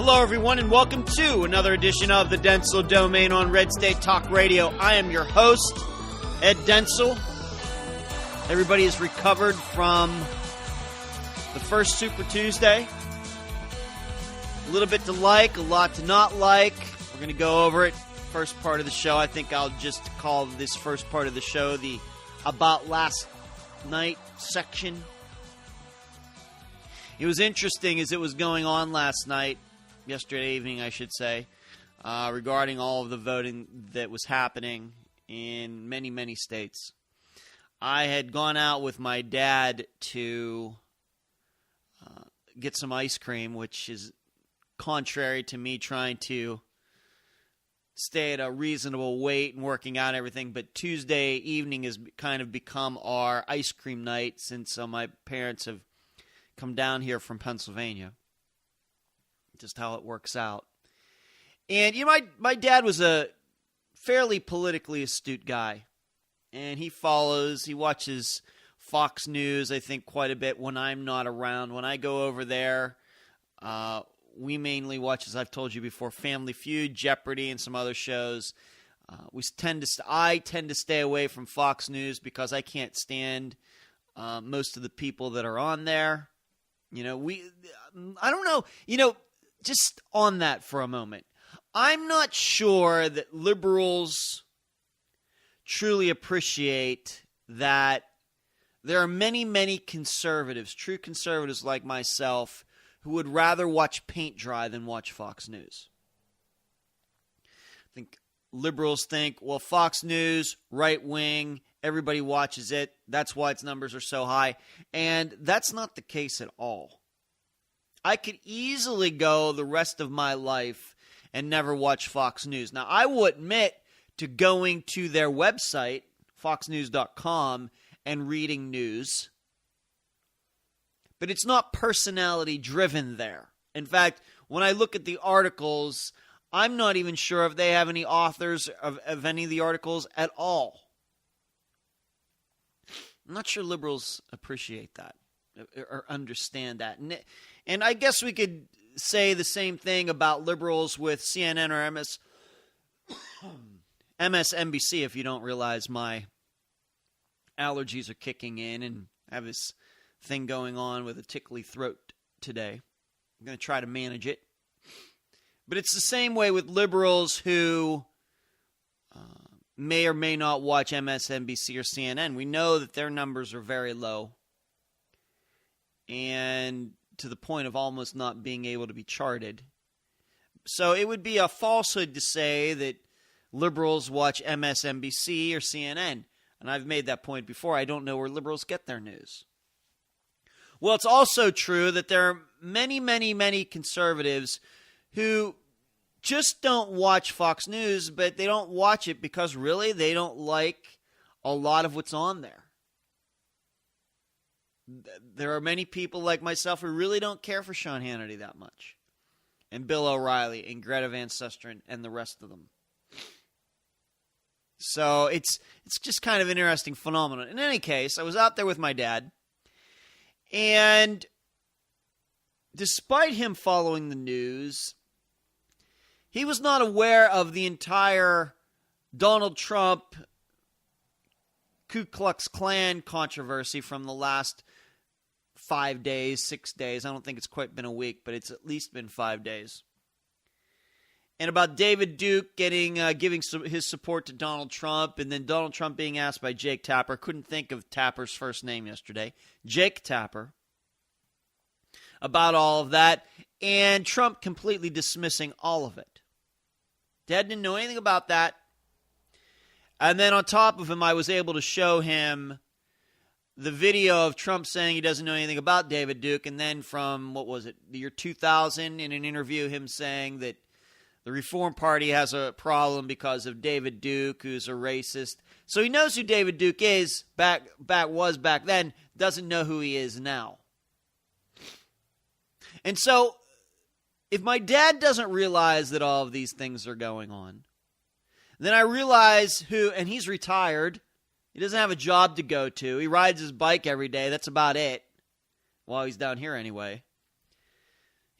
Hello, everyone, and welcome to another edition of the Dentzel Domain on Red State Talk Radio. I am your host, Ed Dentzel. Everybody has recovered from the first Super Tuesday. A little bit to like, a lot to not like. We're going to go over it. First part of the show, I think I'll just call this first part of the show the About Last Night section. It was interesting as it was going on last night, yesterday evening, I should say, regarding all of the voting that was happening in many, many states. I had gone out with my dad to get some ice cream, which is contrary to me trying to stay at a reasonable weight and working out and everything. But Tuesday evening has kind of become our ice cream night since my parents have come down here from Pennsylvania. Just how it works out. And, you know, my dad was a fairly politically astute guy. And he watches Fox News, I think, quite a bit when I'm not around. When I go over there, we mainly watch, as I've told you before, Family Feud, Jeopardy, and some other shows. I tend to stay away from Fox News because I can't stand most of the people that are on there. You know, I don't know, just on that for a moment. I'm not sure that liberals truly appreciate that there are many, many conservatives, true conservatives like myself, who would rather watch paint dry than watch Fox News. I think liberals think, well, Fox News, right wing, everybody watches it. That's why its numbers are so high. And that's not the case at all. I could easily go the rest of my life and never watch Fox News. Now, I will admit to going to their website, foxnews.com, and reading news. But it's not personality driven there. In fact, when I look at the articles, I'm not even sure if they have any authors of any of the articles at all. I'm not sure liberals appreciate that or understand that. And I guess we could say the same thing about liberals with CNN or MSNBC if you don't realize my allergies are kicking in and I have this thing going on with a tickly throat today. I'm going to try to manage it. But it's the same way with liberals who may or may not watch MSNBC or CNN. We know that their numbers are very low and to the point of almost not being able to be charted. So it would be a falsehood to say that liberals watch MSNBC or CNN. And I've made that point before. I don't know where liberals get their news. Well, it's also true that there are many, many, many conservatives who just don't watch Fox News, but they don't watch it because really they don't like a lot of what's on there. There are many people like myself who really don't care for Sean Hannity that much, and Bill O'Reilly, and Greta Van Susteren, and the rest of them. So it's just kind of an interesting phenomenon. In any case, I was out there with my dad, and despite him following the news, he was not aware of the entire Donald Trump Ku Klux Klan controversy from the last 5 days, 6 days. I don't think it's quite been a week, but it's at least been 5 days. And about David Duke giving his support to Donald Trump, and then Donald Trump being asked by Jake Tapper. Couldn't think of Tapper's first name yesterday. Jake Tapper. About all of that, and Trump completely dismissing all of it. Dad didn't know anything about that. And then on top of him, I was able to show him the video of Trump saying he doesn't know anything about David Duke, and then from, the year 2000, in an interview, him saying that the Reform Party has a problem because of David Duke, who's a racist. So he knows who David Duke is, back then, doesn't know who he is now. And so, if my dad doesn't realize that all of these things are going on, then I realize and he's retired. He doesn't have a job to go to. He rides his bike every day. That's about it. While he's down here anyway.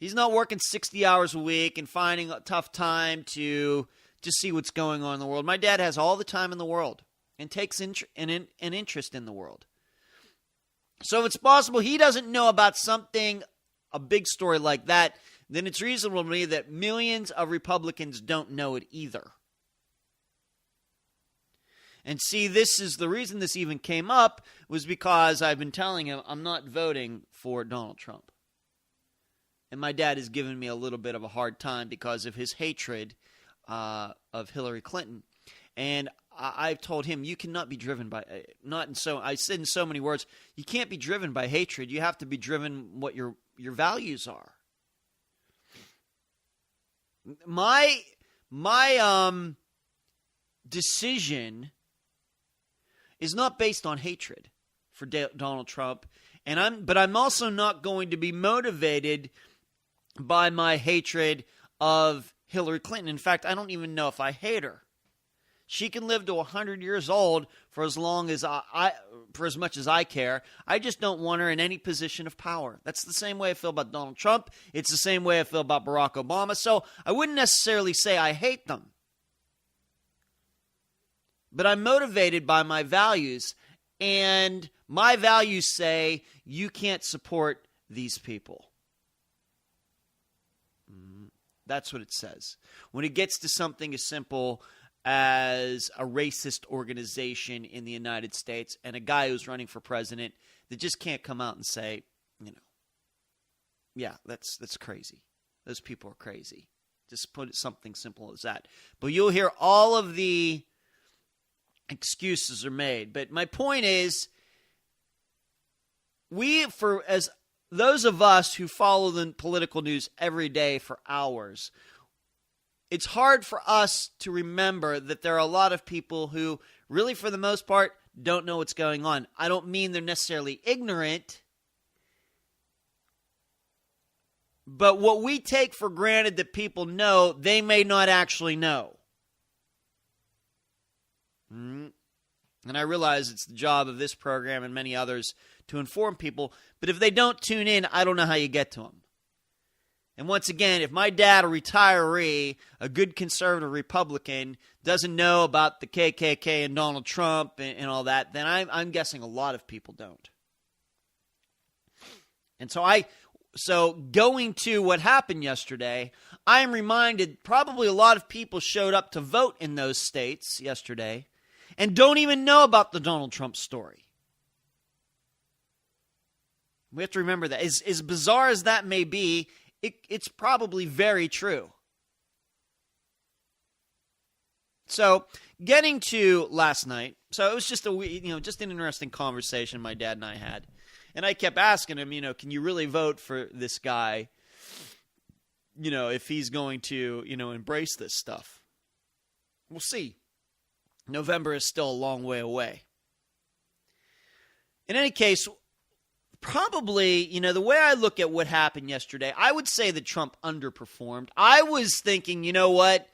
He's not working 60 hours a week and finding a tough time to see what's going on in the world. My dad has all the time in the world and takes an interest in the world. So if it's possible he doesn't know about something, a big story like that, then it's reasonable to me that millions of Republicans don't know it either. And see, this is the reason this even came up was because I've been telling him I'm not voting for Donald Trump. And my dad has given me a little bit of a hard time because of his hatred of Hillary Clinton. And I've told him you cannot be driven by I said in so many words, you can't be driven by hatred. You have to be driven what your values are. My decision is not based on hatred for Donald Trump, but I'm also not going to be motivated by my hatred of Hillary Clinton. In fact, I don't even know if I hate her. She can live to 100 years old for as long as for as much as I care. I just don't want her in any position of power. That's the same way I feel about Donald Trump. It's the same way I feel about Barack Obama. So I wouldn't necessarily say I hate them. But I'm motivated by my values, and my values say you can't support these people. That's what it says. When it gets to something as simple as a racist organization in the United States and a guy who's running for president that just can't come out and say, yeah, that's crazy. Those people are crazy. Just put it something simple as that. But you'll hear all of the excuses are made. But my point is, as those of us who follow the political news every day for hours, it's hard for us to remember that there are a lot of people who really, for the most part, don't know what's going on. I don't mean they're necessarily ignorant, but what we take for granted that people know, they may not actually know. And I realize it's the job of this program and many others to inform people, but if they don't tune in, I don't know how you get to them. And once again, if my dad, a retiree, a good conservative Republican, doesn't know about the KKK and Donald Trump and all that, then I'm guessing a lot of people don't. And so going to what happened yesterday, I am reminded probably a lot of people showed up to vote in those states yesterday and don't even know about the Donald Trump story. We have to remember that. As bizarre as that may be, it's probably very true. So, getting to last night, so it was just just an interesting conversation my dad and I had. And I kept asking him, can you really vote for this guy, if he's going to, embrace this stuff? We'll see. November is still a long way away. In any case, probably, the way I look at what happened yesterday, I would say that Trump underperformed. I was thinking, you know what?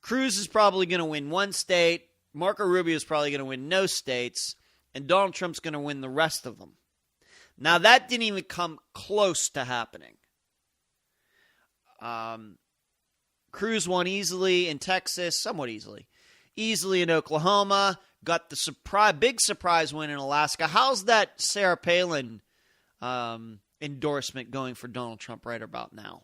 Cruz is probably going to win one state. Marco Rubio is probably going to win no states. And Donald Trump's going to win the rest of them. Now, that didn't even come close to happening. Cruz won easily in Texas, somewhat easily. Easily in Oklahoma. Got the big surprise win in Alaska. How's that Sarah Palin endorsement going for Donald Trump right about now?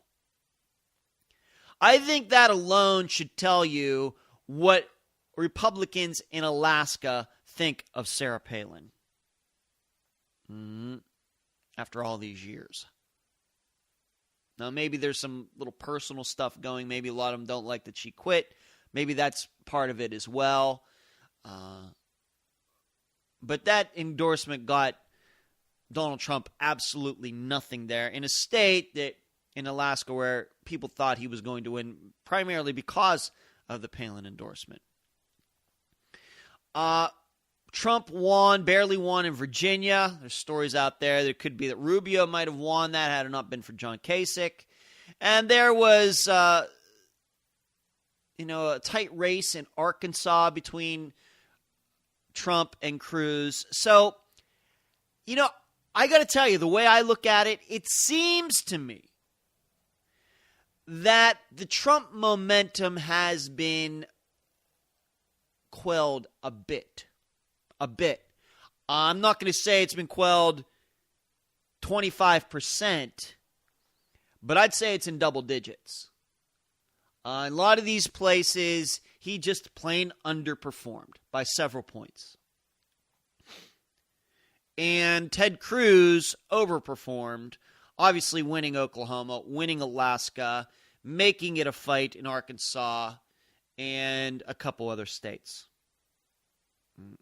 I think that alone should tell you what Republicans in Alaska think of Sarah Palin. After all these years. Now, maybe there's some little personal stuff going. Maybe a lot of them don't like that she quit. Maybe that's part of it as well. But that endorsement got Donald Trump absolutely nothing there in a state that in Alaska where people thought he was going to win primarily because of the Palin endorsement. Trump barely won in Virginia. There's stories out there that could be that Rubio might have won that had it not been for John Kasich. And there was, a tight race in Arkansas between Trump and Cruz. So, I got to tell you, the way I look at it, it seems to me that the Trump momentum has been quelled a bit. I'm not going to say it's been quelled 25%, but I'd say it's in double digits. A lot of these places, he just plain underperformed by several points. And Ted Cruz overperformed, obviously winning Oklahoma, winning Alaska, making it a fight in Arkansas, and a couple other states.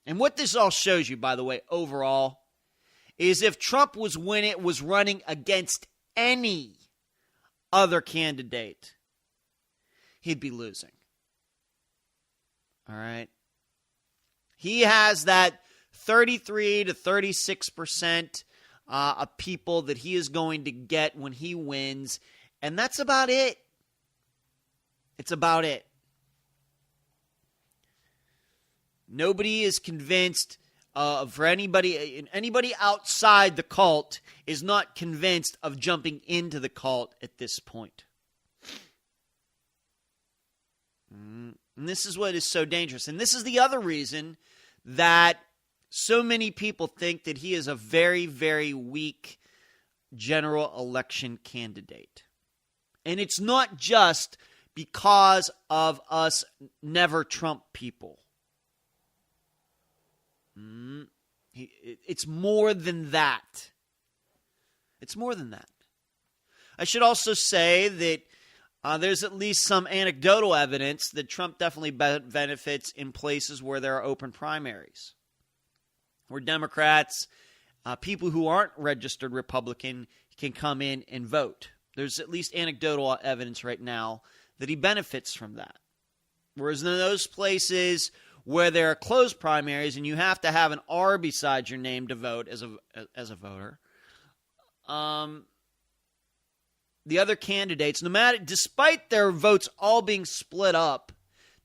And what this all shows you, by the way, overall, is if Trump was running against any other candidate, he'd be losing. All right? He has that 33 to 36% of people that he is going to get when he wins, and that's about it. It's about it. Nobody is convinced for anybody outside the cult is not convinced of jumping into the cult at this point. And this is what is so dangerous. And this is the other reason that so many people think that he is a very, very weak general election candidate. And it's not just because of us never Trump people. It's more than that. It's more than that. I should also say that there's at least some anecdotal evidence that Trump definitely benefits in places where there are open primaries, where Democrats, people who aren't registered Republican, can come in and vote. There's at least anecdotal evidence right now that he benefits from that. Whereas in those places where there are closed primaries and you have to have an R beside your name to vote as a voter, the other candidates, despite their votes all being split up,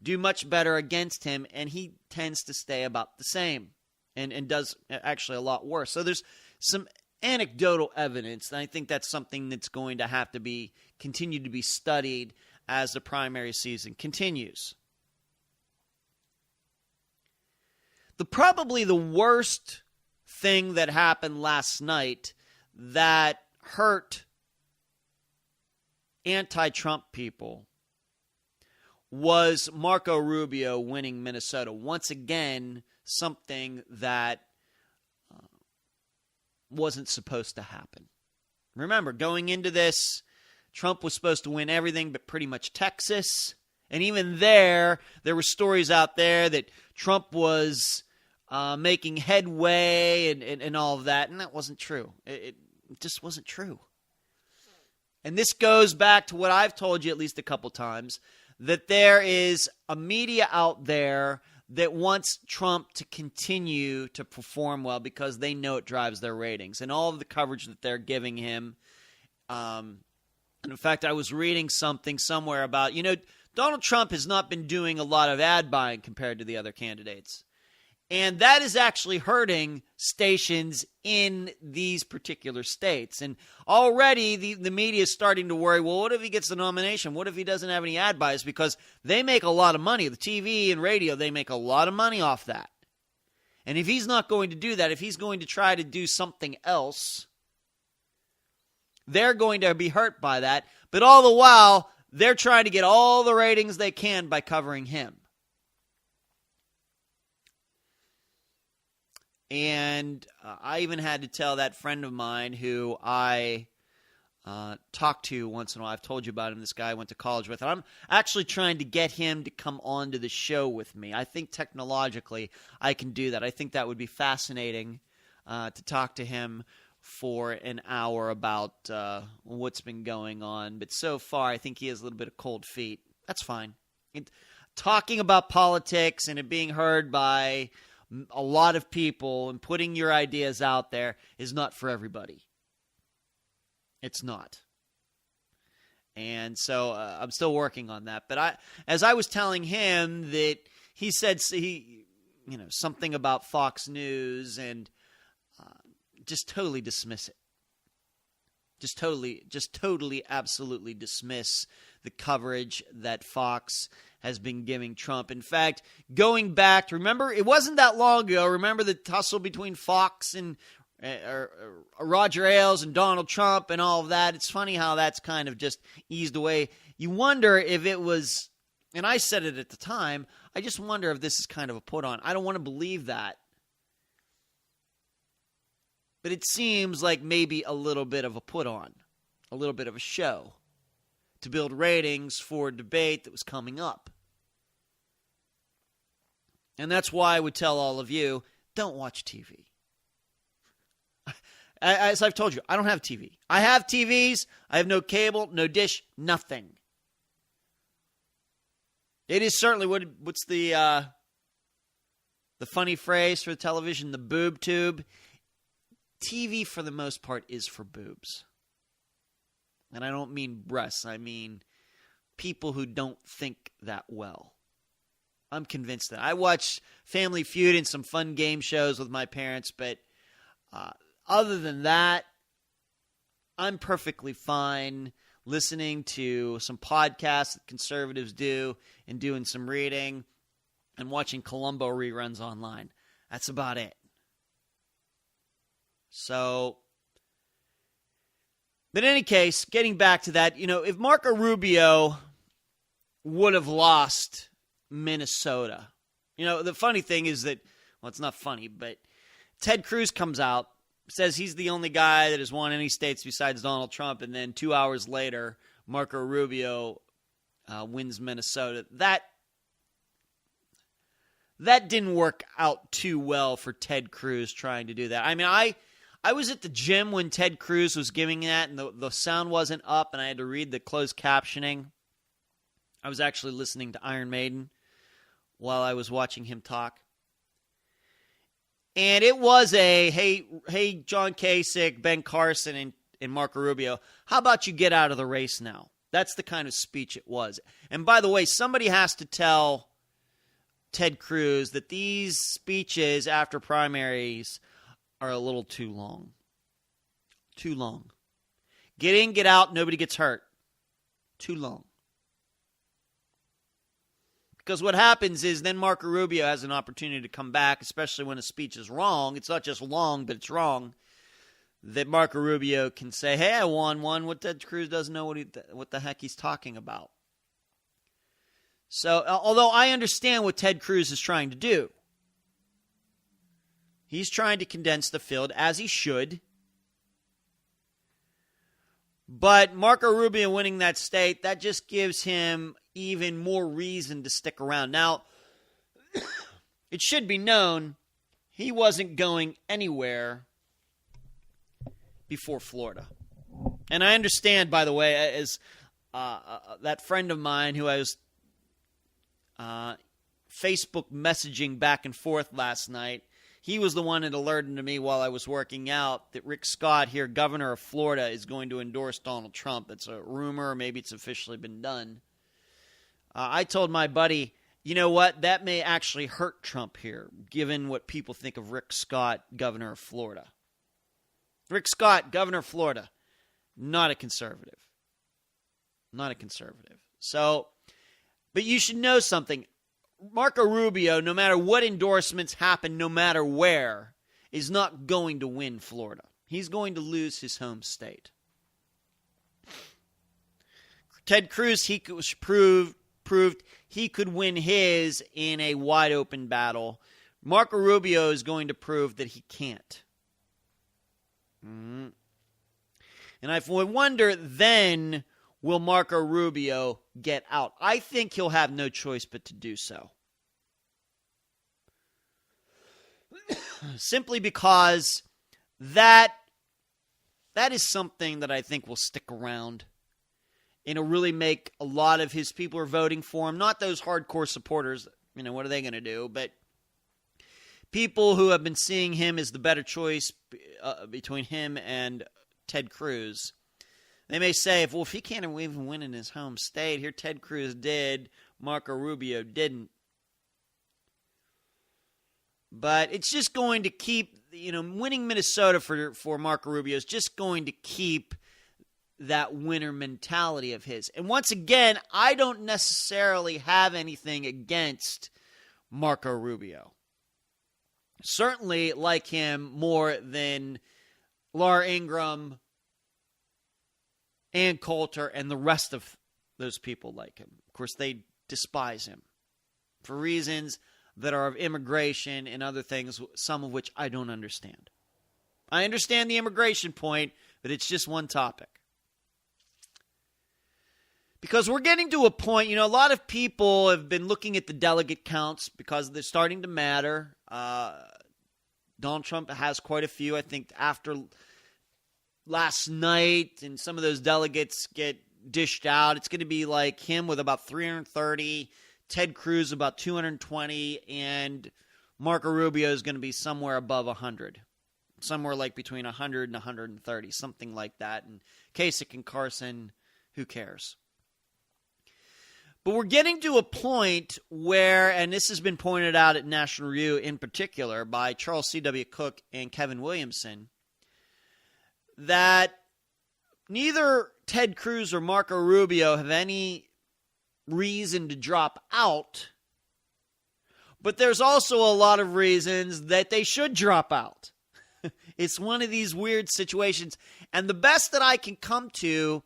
do much better against him, and he tends to stay about the same and does actually a lot worse. So there's some anecdotal evidence, and I think that's something that's going to have to continue to be studied as the primary season continues. Probably the worst thing that happened last night that hurt anti-Trump people was Marco Rubio winning Minnesota. Once again, something that wasn't supposed to happen. Remember, going into this, Trump was supposed to win everything but pretty much Texas. And even there were stories out there that Trump was making headway and all of that, and that wasn't true. It just wasn't true. And this goes back to what I've told you at least a couple times, that there is a media out there that wants Trump to continue to perform well because they know it drives their ratings. And all of the coverage that they're giving him. And in fact, I was reading something somewhere about, Donald Trump has not been doing a lot of ad buying compared to the other candidates. And that is actually hurting stations in these particular states. And already the media is starting to worry, well, what if he gets the nomination? What if he doesn't have any ad buys? Because they make a lot of money. The TV and radio, they make a lot of money off that. And if he's not going to do that, if he's going to try to do something else, they're going to be hurt by that. But all the while, they're trying to get all the ratings they can by covering him. And I even had to tell that friend of mine who I talk to once in a while. I've told you about him, this guy I went to college with. And I'm actually trying to get him to come on to the show with me. I think technologically I can do that. I think that would be fascinating to talk to him for an hour about what's been going on. But so far, I think he has a little bit of cold feet. That's fine. Talking about politics and it being heard by a lot of people and putting your ideas out there is not for everybody. It's not. And so I'm still working on that. But as I was telling him that he said something about Fox News and just totally dismiss it. Just totally, absolutely dismiss the coverage that Fox has been giving Trump. In fact, going back, remember, it wasn't that long ago. Remember the tussle between Fox and Roger Ailes and Donald Trump and all of that. It's funny how that's kind of just eased away. You wonder if it was, and I said it at the time, I just wonder if this is kind of a put on. I don't want to believe that. But it seems like maybe a little bit of a put on, a little bit of a show to build ratings for a debate that was coming up. And that's why I would tell all of you, don't watch TV. As I've told you, I don't have TV. I have TVs. I have no cable, no dish, nothing. It is certainly, what's the funny phrase for television, the boob tube? TV, for the most part, is for boobs. And I don't mean breasts. I mean people who don't think that well. I'm convinced that. I watch Family Feud and some fun game shows with my parents, but other than that, I'm perfectly fine listening to some podcasts that conservatives do and doing some reading and watching Columbo reruns online. That's about it. So, but in any case, getting back to that, if Marco Rubio would have lost Minnesota, the funny thing is that, well, it's not funny, but Ted Cruz comes out, says he's the only guy that has won any states besides Donald Trump, and then 2 hours later, Marco Rubio wins Minnesota. That didn't work out too well for Ted Cruz trying to do that. I mean, I was at the gym when Ted Cruz was giving that, and the sound wasn't up, and I had to read the closed captioning. I was actually listening to Iron Maiden while I was watching him talk. And it was hey, John Kasich, Ben Carson, and Marco Rubio, how about you get out of the race now? That's the kind of speech it was. And by the way, somebody has to tell Ted Cruz that these speeches after primaries are a little too long. Too long. Get in, get out, nobody gets hurt. Too long. Because what happens is then Marco Rubio has an opportunity to come back, especially when a speech is wrong. It's not just long, but it's wrong. That Marco Rubio can say, hey, I won one. What Ted Cruz doesn't know what the heck he's talking about. So, although I understand what Ted Cruz is trying to do, he's trying to condense the field, as he should. But Marco Rubio winning that state, that just gives him even more reason to stick around. Now, it should be known he wasn't going anywhere before Florida. And I understand, by the way, as that friend of mine who I was Facebook messaging back and forth last night, he was the one that alerted to me while I was working out that Rick Scott here, governor of Florida, is going to endorse Donald Trump. It's a rumor, maybe it's officially been done. I told my buddy, you know what, that may actually hurt Trump here, given what people think of Rick Scott, governor of Florida. Rick Scott, governor of Florida, not a conservative. Not a conservative. So, but you should know something. Marco Rubio, no matter what endorsements happen, no matter where, is not going to win Florida. He's going to lose his home state. Ted Cruz, he was proved he could win his in a wide open battle. Marco Rubio is going to prove that he can't. And I wonder then, will Marco Rubio get out? I think he'll have no choice but to do so. Simply because that is something that I think will stick around. And it'll really make a lot of his people who are voting for him, not those hardcore supporters, what are they going to do? But people who have been seeing him as the better choice between him and Ted Cruz, they may say, if he can't even win in his home state, here Ted Cruz did, Marco Rubio didn't. But it's just going to keep, winning Minnesota for Marco Rubio is just going to keep that winner mentality of his. And once again, I don't necessarily have anything against Marco Rubio. Certainly like him more than Laura Ingraham, Ann Coulter, and the rest of those people like him. Of course, they despise him for reasons that are of immigration and other things, some of which I don't understand. I understand the immigration point, but it's just one topic. Because we're getting to a point, a lot of people have been looking at the delegate counts because they're starting to matter. Donald Trump has quite a few. I think after last night and some of those delegates get dished out, it's going to be like him with about 330, Ted Cruz about 220, and Marco Rubio is going to be somewhere above 100. Somewhere like between 100 and 130, something like that. And Kasich and Carson, who cares? But we're getting to a point where, and this has been pointed out at National Review in particular by Charles C.W. Cook and Kevin Williamson, that neither Ted Cruz or Marco Rubio have any reason to drop out, but there's also a lot of reasons that they should drop out. It's one of these weird situations. And the best that I can come to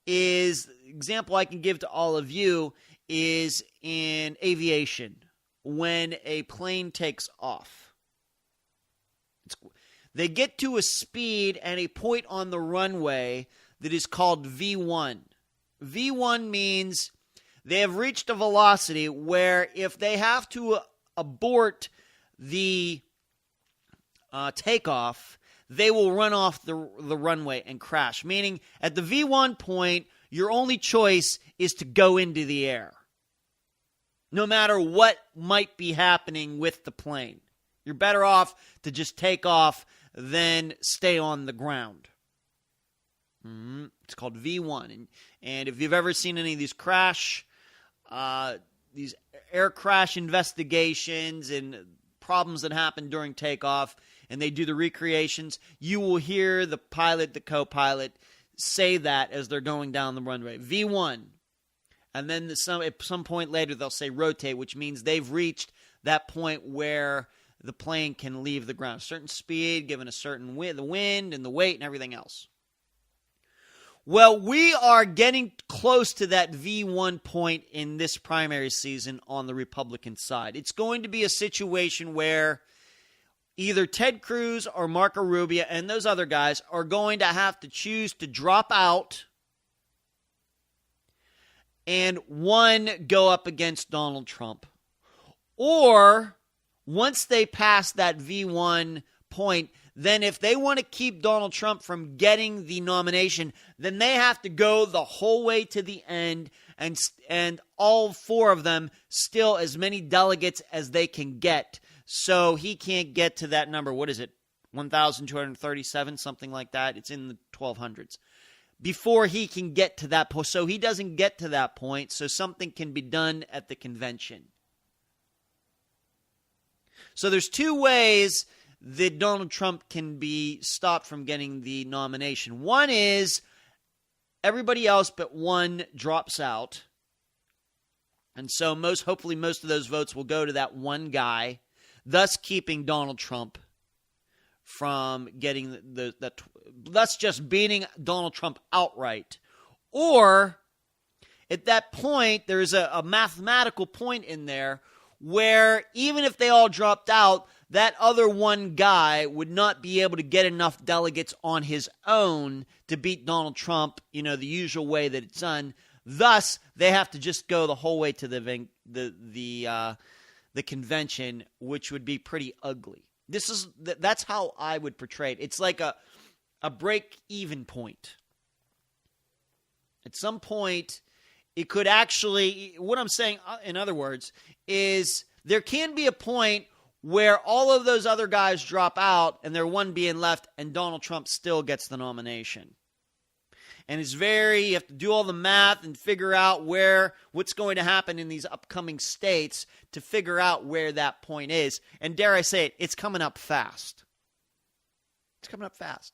is, example I can give to all of you, is in aviation. When a plane takes off, they get to a speed and a point on the runway that is called V1. V1 means they have reached a velocity where if they have to abort the takeoff, they will run off the runway and crash. Meaning, at the V1 point, your only choice is to go into the air, no matter what might be happening with the plane. You're better off to just take off than stay on the ground. It's called V1. And if you've ever seen any of these these air crash investigations and problems that happen during takeoff, and they do the recreations, you will hear the pilot, the co-pilot, say that as they're going down the runway. V1. And then at some point later, they'll say rotate, which means they've reached that point where the plane can leave the ground. A certain speed, given a certain the wind and the weight and everything else. Well, we are getting close to that V1 point in this primary season on the Republican side. It's going to be a situation where either Ted Cruz or Marco Rubio and those other guys are going to have to choose to drop out and go up against Donald Trump. Or once they pass that V1 point, then if they want to keep Donald Trump from getting the nomination, then they have to go the whole way to the end, and all four of them still as many delegates as they can get. So he can't get to that number. What is it? 1,237, something like that. It's in the 1,200s. Before he can get to that point. So he doesn't get to that point, so something can be done at the convention. So there's two ways that Donald Trump can be stopped from getting the nomination. One is everybody else but one drops out. And so hopefully most of those votes will go to that one guy, thus keeping Donald Trump from getting thus just beating Donald Trump outright. Or at that point, there's a mathematical point in there where even if they all dropped out, that other one guy would not be able to get enough delegates on his own to beat Donald Trump, the usual way that it's done. Thus, they have to just go the whole way to the convention, which would be pretty ugly. That's how I would portray it. It's like a break-even point. At some point, it could actually, what I'm saying, in other words, is there can be a point where all of those other guys drop out and there's one being left and Donald Trump still gets the nomination. And you have to do all the math and figure out what's going to happen in these upcoming states to figure out where that point is. And dare I say it, it's coming up fast. It's coming up fast.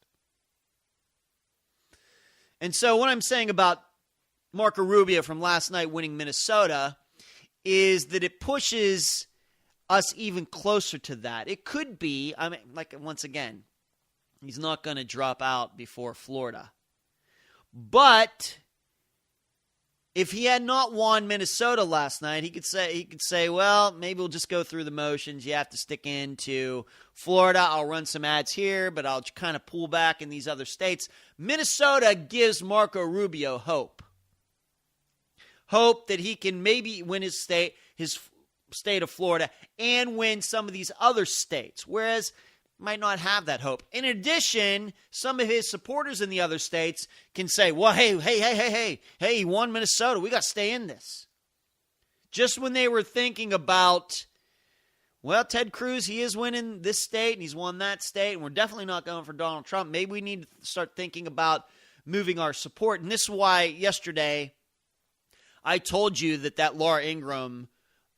And so what I'm saying about Marco Rubio from last night winning Minnesota is that it pushes us even closer to that. It could be, once again, he's not going to drop out before Florida. But if he had not won Minnesota last night, he could say, well, maybe we'll just go through the motions. You have to stick into Florida. I'll run some ads here, but I'll kind of pull back in these other states. Minnesota gives Marco Rubio hope. Hope that he can maybe win his state of Florida and win some of these other states, whereas might not have that hope. In addition, some of his supporters in the other states can say, well, hey, he won Minnesota. We got to stay in this. Just when they were thinking about, well, Ted Cruz, he is winning this state and he's won that state, and we're definitely not going for Donald Trump. Maybe we need to start thinking about moving our support. And this is why yesterday I told you that Laura Ingraham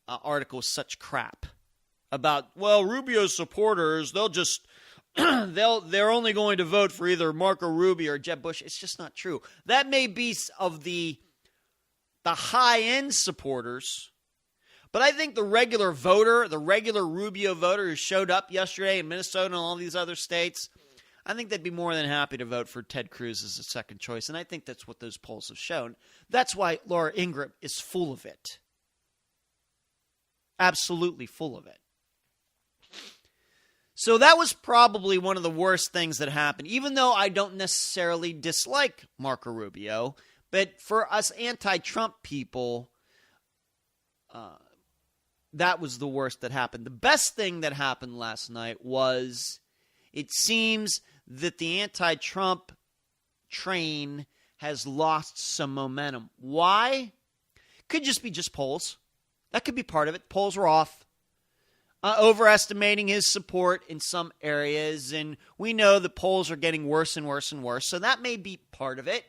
article was such crap. About, well, Rubio's supporters, they'll just, they're only going to vote for either Marco Rubio or Jeb Bush. It's just not true. That may be of the high-end supporters, but I think the regular voter, the regular Rubio voter who showed up yesterday in Minnesota and all these other states, I think they'd be more than happy to vote for Ted Cruz as a second choice, and I think that's what those polls have shown. That's why Laura Ingraham is full of it. Absolutely full of it. So that was probably one of the worst things that happened, even though I don't necessarily dislike Marco Rubio. But for us anti-Trump people, that was the worst that happened. The best thing that happened last night was it seems that the anti-Trump train has lost some momentum. Why? Could just be polls. That could be part of it. Polls were off. Overestimating his support in some areas, and we know the polls are getting worse and worse and worse, so that may be part of it.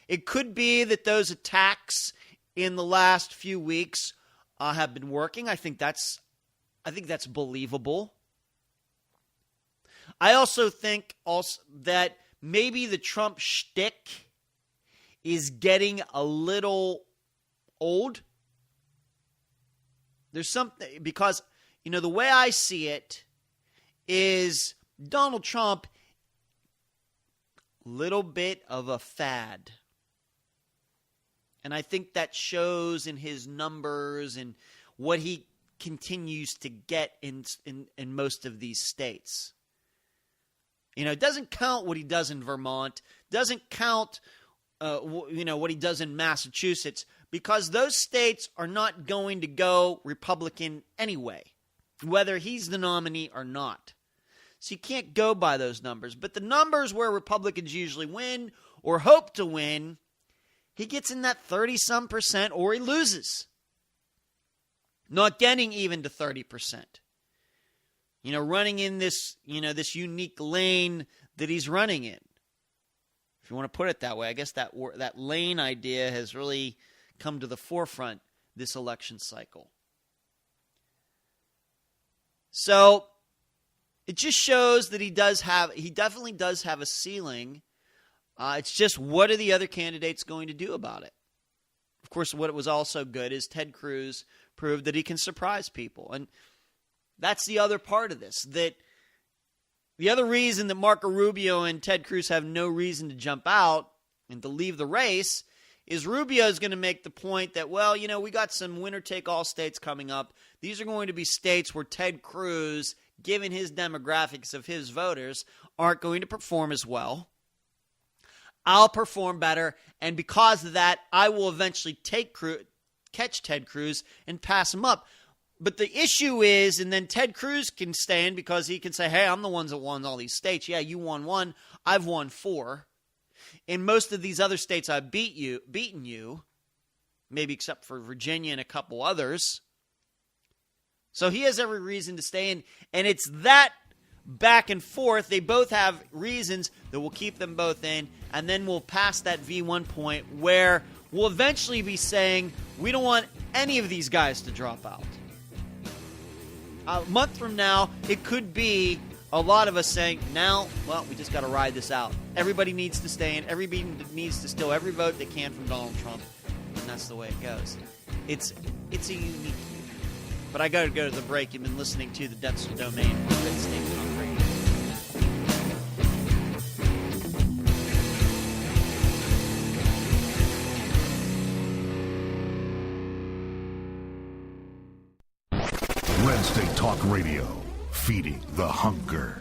It could be that those attacks in the last few weeks have been working. I think that's believable. I also think that maybe the Trump shtick is getting a little old. There's something, because the way I see it is Donald Trump, little bit of a fad. And I think that shows in his numbers and what he continues to get in most of these states. It doesn't count what he does in Vermont, doesn't count what he does in Massachusetts, because those states are not going to go Republican anyway, whether he's the nominee or not. So you can't go by those numbers. But the numbers where Republicans usually win or hope to win, he gets in that 30-some% or he loses. Not getting even to 30%. Running in this, this unique lane that he's running in. If you want to put it that way, I guess that lane idea has really come to the forefront this election cycle. So it just shows that he definitely does have a ceiling. It's just, what are the other candidates going to do about it? Of course, what was also good is Ted Cruz proved that he can surprise people. And that's the other part of this, that the other reason that Marco Rubio and Ted Cruz have no reason to jump out and to leave the race is Rubio is going to make the point that, well, we got some winner-take-all states coming up. These are going to be states where Ted Cruz, given his demographics of his voters, aren't going to perform as well. I'll perform better, and because of that, I will eventually catch Ted Cruz and pass him up. But the issue is, and then Ted Cruz can stand because he can say, hey, I'm the ones that won all these states. Yeah, you won one. I've won four. In most of these other states, I've beaten you, maybe except for Virginia and a couple others. So he has every reason to stay in, and it's that back and forth. They both have reasons that will keep them both in, and then we'll pass that V1 point where we'll eventually be saying we don't want any of these guys to drop out. A month from now, it could be a lot of us saying, now, well, we just got to ride this out. Everybody needs to stay in. Everybody needs to steal every vote they can from Donald Trump. And that's the way it goes. It's a unique view. But I got to go to the break. You've been listening to the Dentzel Domain on Red State Talk Radio. Red State Talk Radio, feeding the hunger.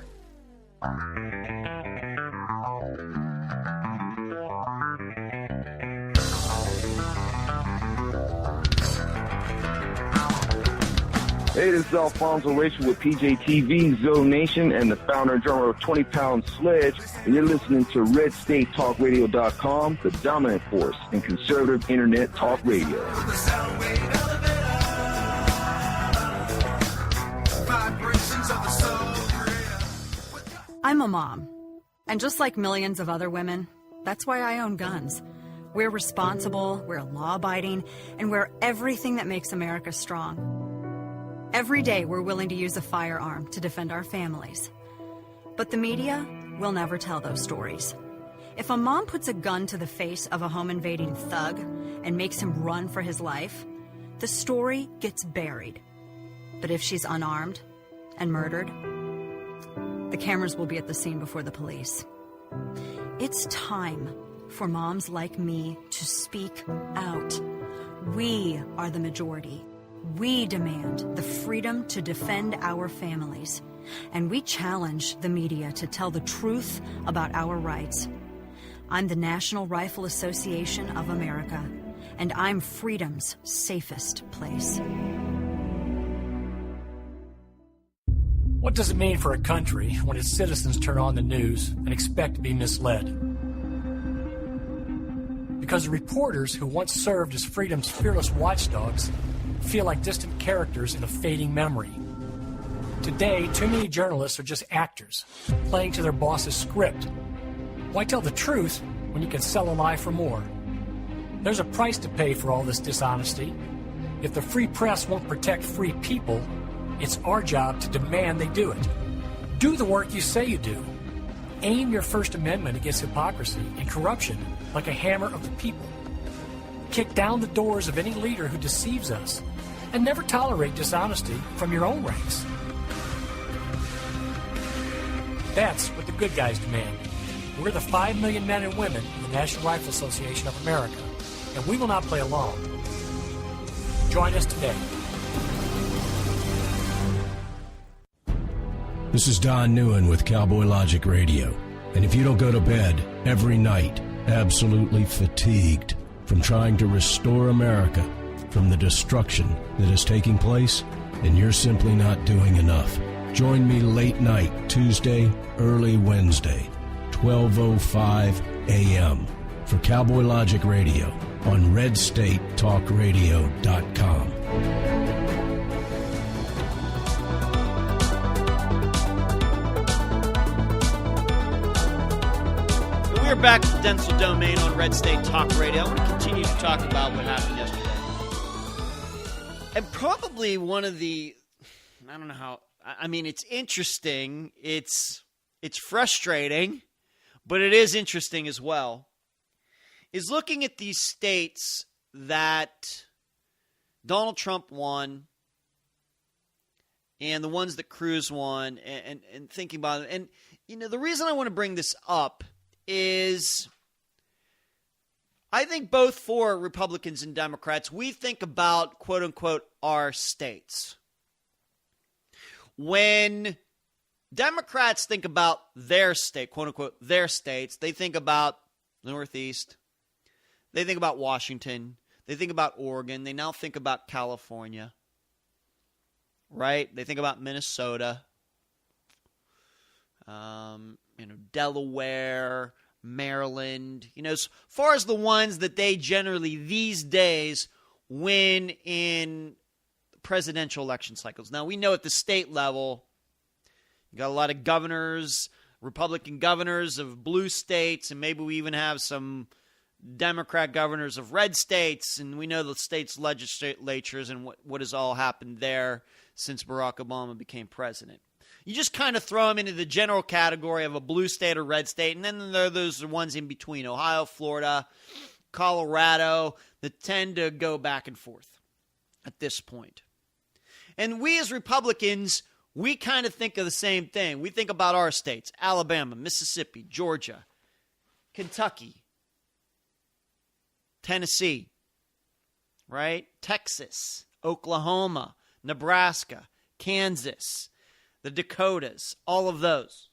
Hey, this is Alfonso Rachel with PJTV, Zo Nation, and the founder and drummer of 20 Pound Sledge, and you're listening to RedStateTalkRadio.com, the dominant force in conservative internet talk radio. I'm a mom, and just like millions of other women, that's why I own guns. We're responsible, we're law-abiding, and we're everything that makes America strong. Every day we're willing to use a firearm to defend our families. But the media will never tell those stories. If a mom puts a gun to the face of a home-invading thug and makes him run for his life, the story gets buried. But if she's unarmed and murdered, the cameras will be at the scene before the police. It's time for moms like me to speak out. We are the majority. We demand the freedom to defend our families. And we challenge the media to tell the truth about our rights. I'm the National Rifle Association of America, and I'm freedom's safest place. What does it mean for a country when its citizens turn on the news and expect to be misled? Because the reporters who once served as freedom's fearless watchdogs feel like distant characters in a fading memory. Today, too many journalists are just actors, playing to their boss's script. Why tell the truth when you can sell a lie for more? There's a price to pay for all this dishonesty. If the free press won't protect free people, it's our job to demand they do it. Do the work you say you do. Aim your First Amendment against hypocrisy and corruption like a hammer of the people. Kick down the doors of any leader who deceives us, and never tolerate dishonesty from your own ranks. That's what the good guys demand. We're the 5 million men and women of the National Rifle Association of America, and we will not play along. Join us today. This is Don Newen with Cowboy Logic Radio, and if you don't go to bed every night absolutely fatigued from trying to restore America from the destruction that is taking place, then you're simply not doing enough. Join me late night Tuesday, early Wednesday, 12:05 a.m. for Cowboy Logic Radio on RedStateTalkRadio.com. We're back to the Dentzel Domain on Red State Talk Radio. I want to continue to talk about what happened yesterday. And probably one of the, I don't know how, I mean, it's interesting, it's frustrating, but it is interesting as well, is looking at these states that Donald Trump won and the ones that Cruz won and thinking about it. And, you know, the reason I want to bring this up is I think both for Republicans and Democrats, we think about, quote unquote, our states. When Democrats think about their state, quote unquote, their states, they think about the Northeast. They think about Washington. They think about Oregon. They now think about California. Right? They think about Minnesota. Delaware, Maryland, as far as the ones that they generally these days win in presidential election cycles. Now, we know at the state level, you got a lot of governors, Republican governors of blue states, and maybe we even have some Democrat governors of red states, and we know the states' legislatures and what has all happened there since Barack Obama became president. You just kind of throw them into the general category of a blue state or red state, and then there are those ones in between, Ohio, Florida, Colorado, that tend to go back and forth at this point. And we as Republicans, we kind of think of the same thing. We think about our states, Alabama, Mississippi, Georgia, Kentucky, Tennessee, right? Texas, Oklahoma, Nebraska, Kansas, the Dakotas, all of those.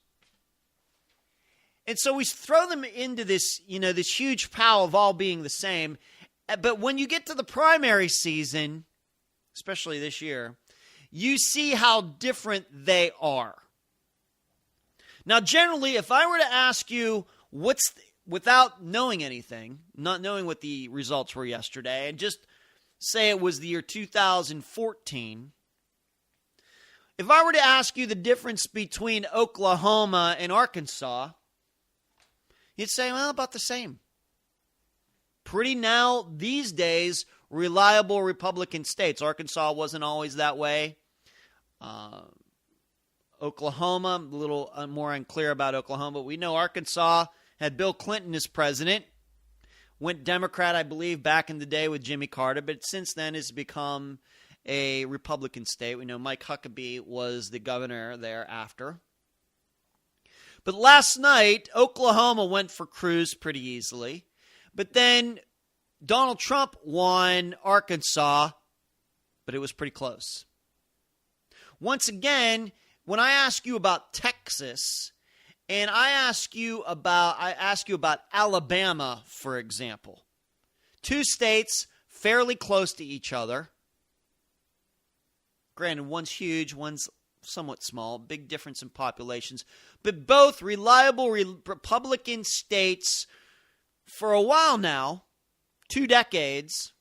And so we throw them into this, this huge pile of all being the same. But when you get to the primary season, especially this year, you see how different they are. Now, generally, if I were to ask you without knowing anything, not knowing what the results were yesterday, and just say it was the year 2014, if I were to ask you the difference between Oklahoma and Arkansas, you'd say, well, about the same. Pretty now, these days, reliable Republican states. Arkansas wasn't always that way. Oklahoma, a little more unclear about Oklahoma, but we know Arkansas had Bill Clinton as president. Went Democrat, I believe, back in the day with Jimmy Carter, but since then has become a Republican state. We know Mike Huckabee was the governor thereafter. But last night, Oklahoma went for Cruz pretty easily. But then Donald Trump won Arkansas, but it was pretty close. Once again, when I ask you about Texas, and I ask you about Alabama, for example, two states fairly close to each other. Granted, one's huge, one's somewhat small, big difference in populations, but both reliable Republican states for a while now, 2 decades.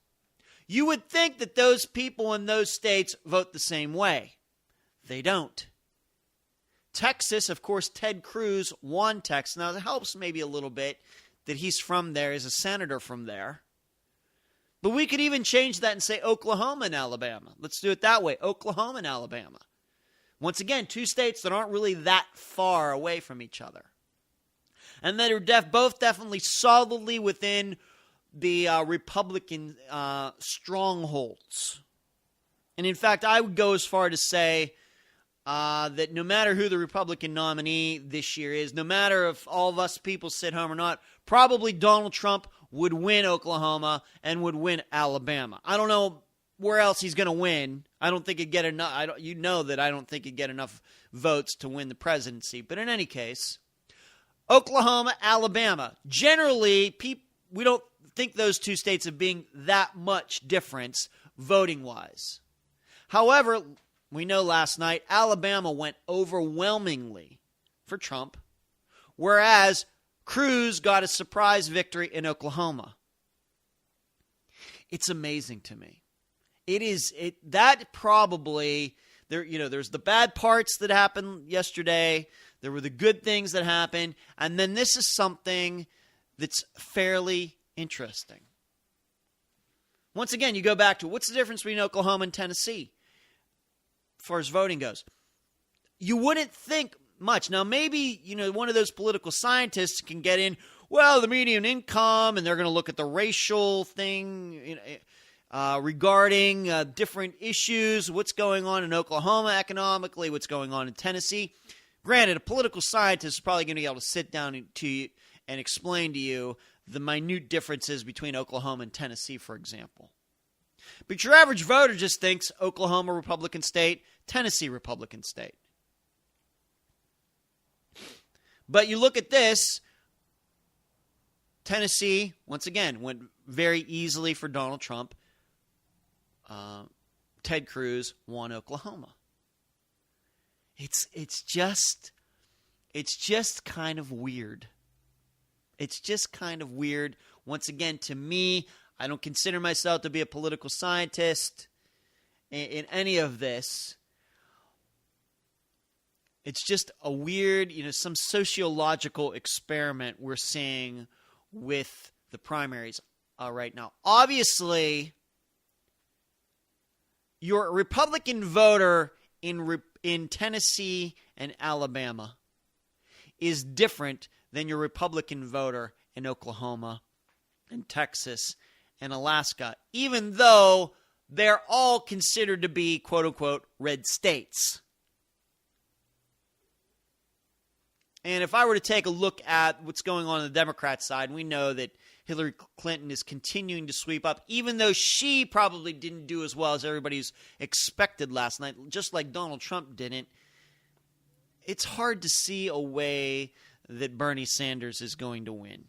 You would think that those people in those states vote the same way. They don't. Texas, of course, Ted Cruz won Texas. Now, it helps maybe a little bit that he's from there, he's a senator from there. But we could even change that and say Oklahoma and Alabama. Let's do it that way, Oklahoma and Alabama. Once again, 2 states that aren't really that far away from each other. And that are both definitely solidly within the Republican strongholds. And in fact, I would go as far to say that no matter who the Republican nominee this year is, no matter if all of us people sit home or not, probably Donald Trump would win Oklahoma and would win Alabama. I don't know where else he's going to win. I don't think he'd get enough. I don't think he'd get enough votes to win the presidency. But in any case, Oklahoma, Alabama. Generally, we don't think those 2 states of being that much difference voting-wise. However, we know last night Alabama went overwhelmingly for Trump, whereas Cruz got a surprise victory in Oklahoma. It's amazing to me. That probably there's the bad parts that happened yesterday. There were the good things that happened, and then this is something that's fairly interesting. Once again, you go back to what's the difference between Oklahoma and Tennessee as far as voting goes. You wouldn't think much. Now, maybe, one of those political scientists can get in, well, the median income, and they're going to look at the racial thing regarding different issues, what's going on in Oklahoma economically, what's going on in Tennessee. Granted, a political scientist is probably going to be able to sit down to you and explain to you the minute differences between Oklahoma and Tennessee, for example. But your average voter just thinks Oklahoma Republican state, Tennessee Republican state. But you look at this, Tennessee, once again, went very easily for Donald Trump. Ted Cruz won Oklahoma. It's just kind of weird. It's just kind of weird. Once again, to me, I don't consider myself to be a political scientist in any of this. It's just a weird, some sociological experiment we're seeing with the primaries right now. Obviously, you're a Republican voter in Tennessee and Alabama is different than your Republican voter in Oklahoma and Texas and Alaska, even though they're all considered to be, quote-unquote, red states. And if I were to take a look at what's going on the Democrat side, we know that Hillary Clinton is continuing to sweep up, even though she probably didn't do as well as everybody's expected last night, just like Donald Trump didn't. It's hard to see a way that Bernie Sanders is going to win.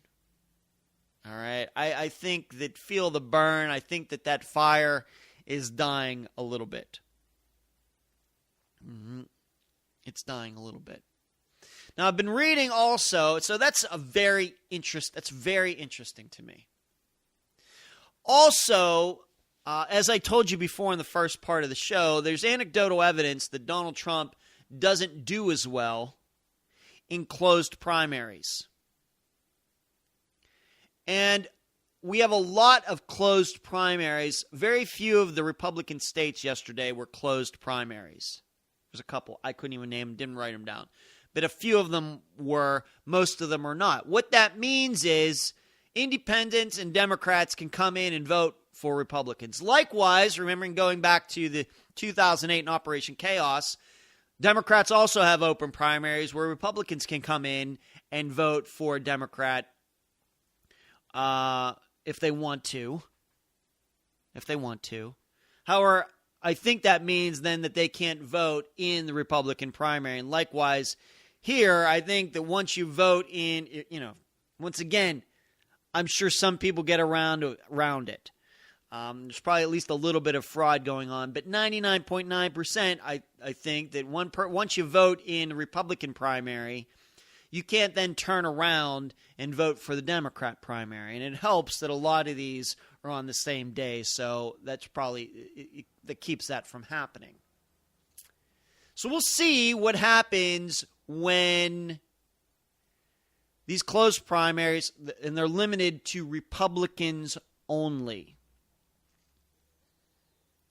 All right? I think that feel the burn. I think that fire is dying a little bit. It's dying a little bit. Now, I've been reading also, so that's very interesting to me. Also, as I told you before in the first part of the show, there's anecdotal evidence that Donald Trump doesn't do as well in closed primaries. And we have a lot of closed primaries. Very few of the Republican states yesterday were closed primaries. There's a couple. I couldn't even name them, didn't write them down. But a few of them were, most of them are not. What that means is independents and Democrats can come in and vote for Republicans. Likewise, remembering going back to the 2008 and Operation Chaos, Democrats also have open primaries where Republicans can come in and vote for a Democrat if they want to. However, I think that means then that they can't vote in the Republican primary. And likewise, here, I think that once you vote in, once again, I'm sure some people get around it. There's probably at least a little bit of fraud going on, but 99.9%, I think that once you vote in the Republican primary, you can't then turn around and vote for the Democrat primary. And it helps that a lot of these are on the same day, so that's probably that keeps that from happening. So we'll see what happens when these closed primaries, and they're limited to Republicans only.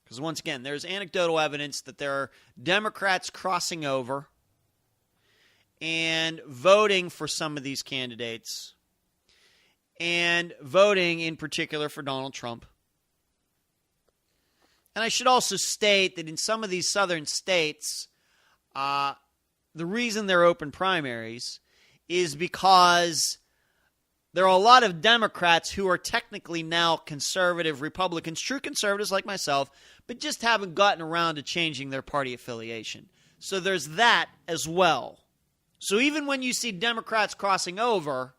Because once again, there's anecdotal evidence that there are Democrats crossing over and voting for some of these candidates, and voting in particular for Donald Trump. And I should also state that in some of these southern states, the reason they're open primaries is because there are a lot of Democrats who are technically now conservative Republicans, true conservatives like myself, but just haven't gotten around to changing their party affiliation. So there's that as well. So even when you see Democrats crossing over,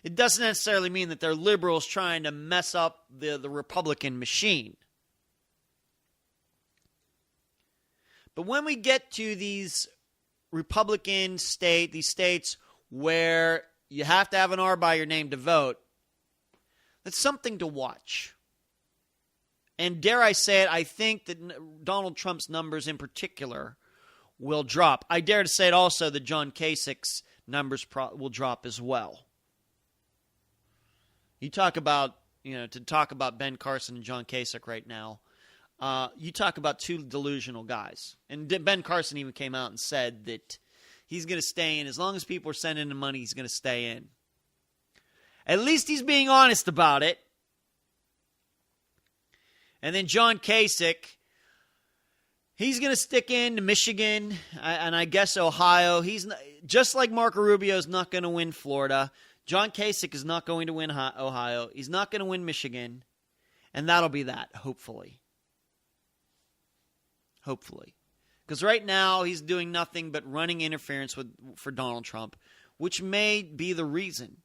it doesn't necessarily mean that they're liberals trying to mess up the Republican machine. But when we get to these Republican these states where you have to have an R by your name to vote, that's something to watch. And dare I say it, I think that Donald Trump's numbers in particular will drop. I dare to say it also that John Kasich's numbers will drop as well. You talk about, to talk about Ben Carson and John Kasich right now, you talk about two delusional guys. And Ben Carson even came out and said that he's going to stay in. As long as people are sending him money, he's going to stay in. At least he's being honest about it. And then John Kasich, he's going to stick in to Michigan and I guess Ohio. He's just like Marco Rubio is not going to win Florida. John Kasich is not going to win Ohio. He's not going to win Michigan. And that'll be that, hopefully. Hopefully. Because right now he's doing nothing but running interference for Donald Trump, which may be the reason.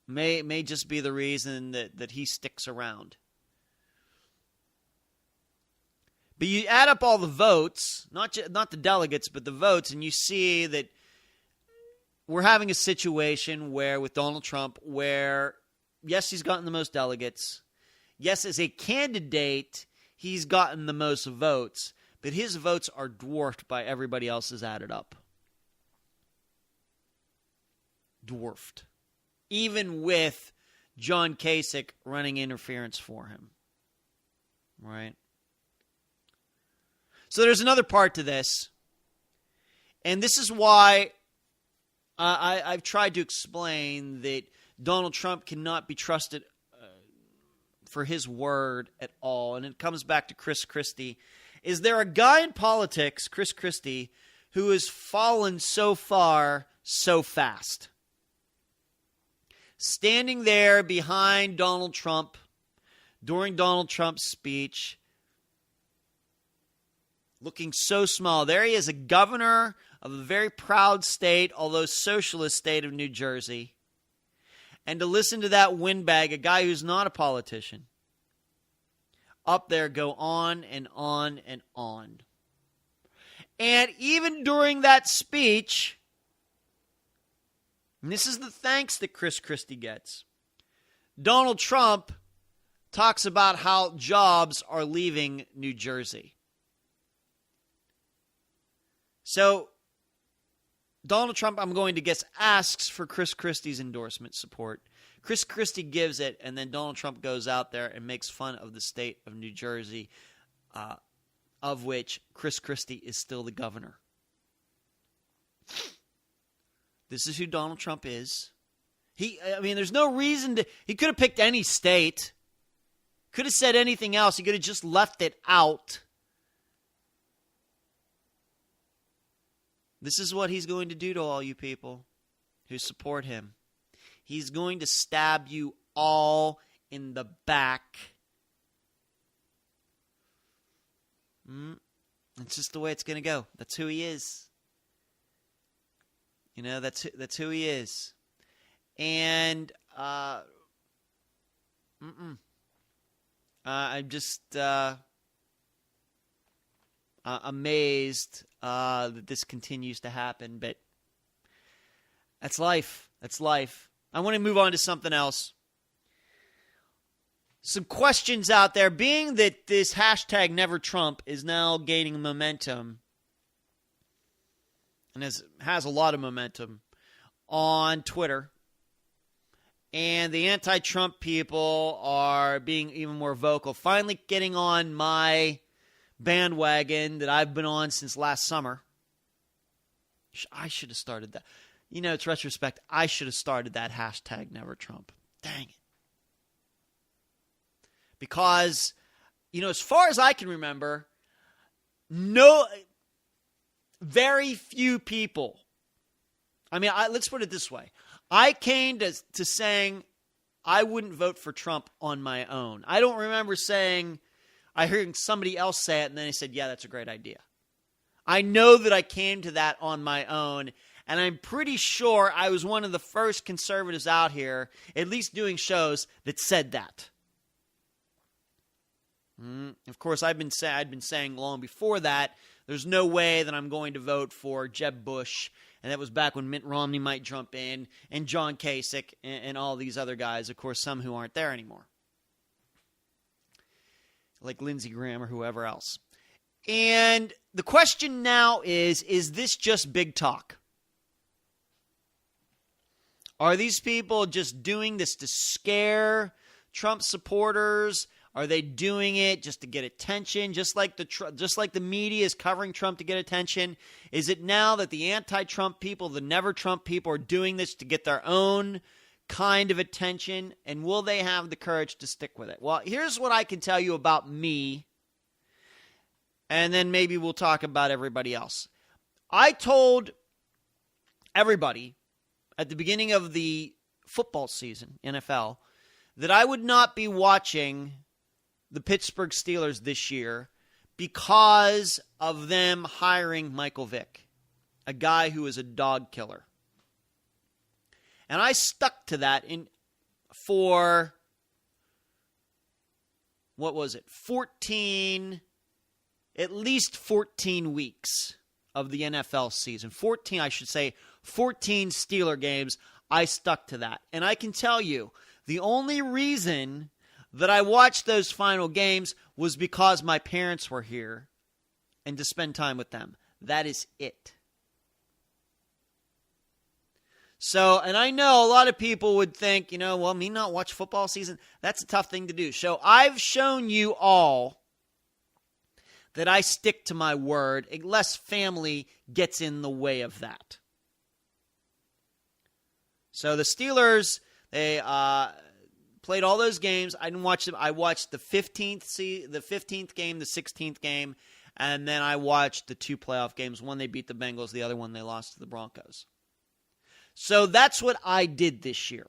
May just be the reason that he sticks around. But you add up all the votes, not the delegates, but the votes, and you see that we're having a situation where, with Donald Trump, where, yes, he's gotten the most delegates. Yes, as a candidate, he's gotten the most votes, but his votes are dwarfed by everybody else's added up. Dwarfed. Even with John Kasich running interference for him. Right? So there's another part to this. And this is why I've tried to explain that Donald Trump cannot be trusted for his word at all. And it comes back to Chris Christie. Is there a guy in politics, Chris Christie, who has fallen so far so fast? Standing there behind Donald Trump during Donald Trump's speech, looking so small. There he is, a governor of a very proud state, although socialist state of New Jersey. And to listen to that windbag, a guy who's not a politician, up there go on and on and on. And even during that speech, and this is the thanks that Chris Christie gets, Donald Trump talks about how jobs are leaving New Jersey. So, Donald Trump, I'm going to guess, asks for Chris Christie's endorsement support. Chris Christie gives it, and then Donald Trump goes out there and makes fun of the state of New Jersey, of which Chris Christie is still the governor. This is who Donald Trump is. There's no reason to... He could have picked any state. Could have said anything else. He could have just left it out. This is what he's going to do to all you people who support him. He's going to stab you all in the back. It's just the way it's going to go. That's who he is. You know, that's who he is. And I'm just amazed that this continues to happen, but that's life. That's life. I want to move on to something else. Some questions out there, being that this hashtag Never Trump is now gaining momentum, and has a lot of momentum on Twitter, and the anti-Trump people are being even more vocal, finally getting on my bandwagon that I've been on since last summer. I should have started that. You know, it's retrospect. I should have started that hashtag Never Trump. Dang it. Because, you know, as far as I can remember, very few people. Let's put it this way. I came to saying I wouldn't vote for Trump on my own. I don't remember saying, I heard somebody else say it, and then I said, yeah, that's a great idea. I know that I came to that on my own, and I'm pretty sure I was one of the first conservatives out here, at least doing shows, that said that. Of course, I'd been saying long before that, there's no way that I'm going to vote for Jeb Bush, and that was back when Mitt Romney might jump in, and John Kasich, and all these other guys, of course, some who aren't there anymore, like Lindsey Graham or whoever else. And the question now is this just big talk? Are these people just doing this to scare Trump supporters? Are they doing it just to get attention, just like the media is covering Trump to get attention? Is it now that the anti-Trump people, the never Trump people, are doing this to get their own kind of attention? And will they have the courage to stick with it? Well, here's what I can tell you about me, and then maybe we'll talk about everybody else. I told everybody at the beginning of the football season, NFL, that I would not be watching the Pittsburgh Steelers this year because of them hiring Michael Vick, a guy who is a dog killer. And I stuck to that for, what was it, at least 14 weeks of the NFL season. 14 Steeler games, I stuck to that. And I can tell you, the only reason that I watched those final games was because my parents were here and to spend time with them. That is it. So, and I know a lot of people would think, me not watch football season, that's a tough thing to do. So I've shown you all that I stick to my word unless family gets in the way of that. So the Steelers, they played all those games. I didn't watch them. I watched the 15th game, the 16th game, and then I watched the 2 playoff games. One they beat the Bengals, the other one they lost to the Broncos. So that's what I did this year.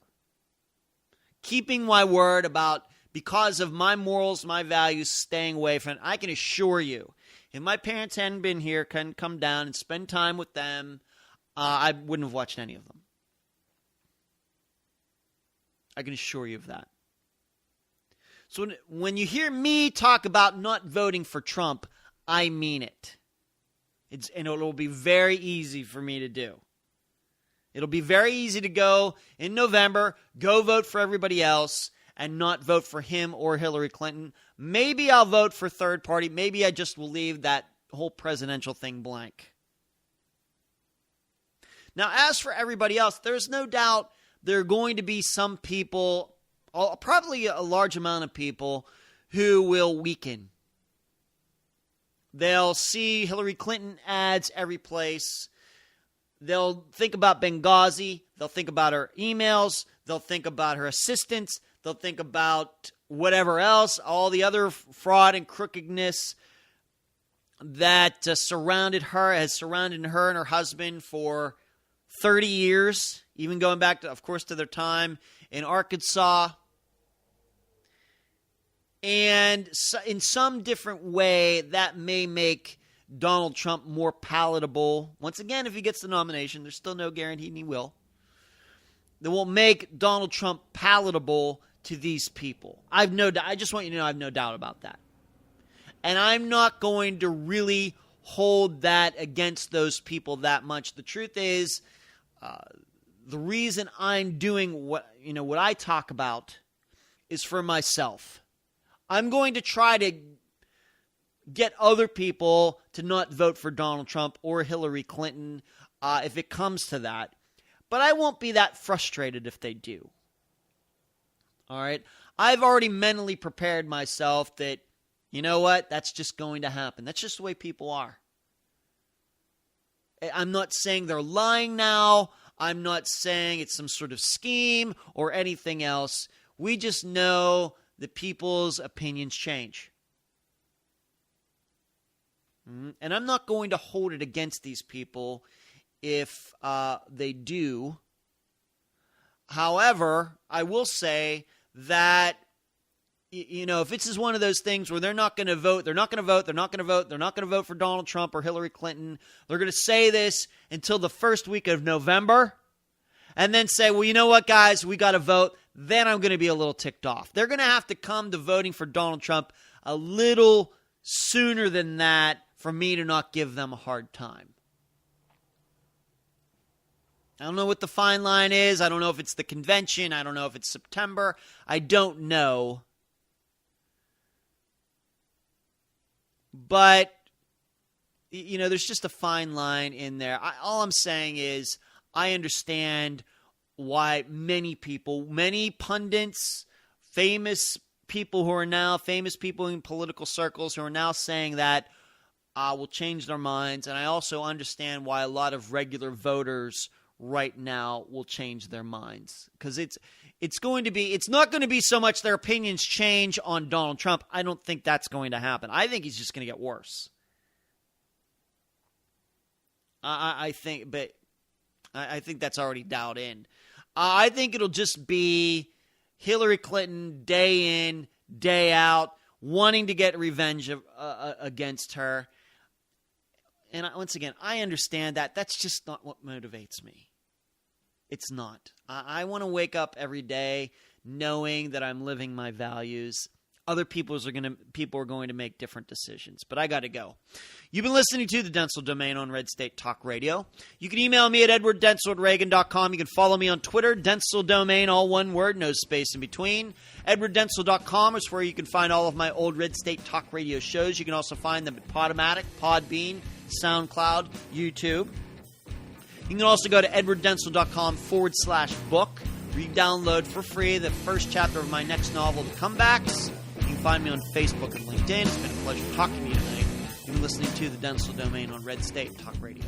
Keeping my word about, because of my morals, my values, staying away from it. I can assure you, if my parents hadn't been here, couldn't come down and spend time with them, I wouldn't have watched any of them. I can assure you of that. So when you hear me talk about not voting for Trump, I mean it. And it'll be very easy for me to do. It'll be very easy to go in November, go vote for everybody else, and not vote for him or Hillary Clinton. Maybe I'll vote for third party. Maybe I just will leave that whole presidential thing blank. Now, as for everybody else, there's no doubt there are going to be some people, probably a large amount of people, who will weaken. They'll see Hillary Clinton ads every place. They'll think about Benghazi. They'll think about her emails. They'll think about her assistants. They'll think about whatever else, all the other fraud and crookedness that has surrounded her and her husband for 30 years, even going back to, of course, to their time in Arkansas. And so in some different way, that may make Donald Trump more palatable. Once again, if he gets the nomination, there's still no guarantee he will. That will make Donald Trump palatable to these people. I just want you to know I have no doubt about that. And I'm not going to really hold that against those people that much. The truth is, the reason I'm doing what I talk about is for myself. I'm going to try to get other people to not vote for Donald Trump or Hillary Clinton if it comes to that. But I won't be that frustrated if they do. All right? I've already mentally prepared myself that, you know what, that's just going to happen. That's just the way people are. I'm not saying they're lying now. I'm not saying it's some sort of scheme or anything else. We just know that people's opinions change. And I'm not going to hold it against these people if they do. However, I will say that, if this is one of those things where they're not going to vote for Donald Trump or Hillary Clinton, they're going to say this until the first week of November and then say, well, you know what, guys, we got to vote. Then I'm going to be a little ticked off. They're going to have to come to voting for Donald Trump a little sooner than that for me to not give them a hard time. I don't know what the fine line is. I don't know if it's the convention. I don't know if it's September. I don't know. But, there's just a fine line in there. All I'm saying is I understand why many people, many pundits, famous people in political circles who are now saying that will change their minds. And I also understand why a lot of regular voters right now will change their minds. Because it's not going to be so much their opinions change on Donald Trump. I don't think that's going to happen. I think he's just going to get worse. I think that's already dialed in. I think it'll just be Hillary Clinton day in, day out, wanting to get revenge against her. And once again, I understand that. That's just not what motivates me. It's not. I want to wake up every day knowing that I'm living my values. Other people are going to make different decisions. But I got to go. You've been listening to the Dentzel Domain on Red State Talk Radio. You can email me at edwarddentzel@reagan.com. You can follow me on Twitter, Dentzel Domain, all one word, no space in between. edwarddentzel.com is where you can find all of my old Red State Talk Radio shows. You can also find them at Podomatic, Podbean, SoundCloud, YouTube. You can also go to edwarddentzel.com/book, where you can download for free the first chapter of my next novel, The Comebacks. You can find me on Facebook and LinkedIn. It's been a pleasure talking to you tonight. listening to the Dentzel Domain on Red State Talk Radio.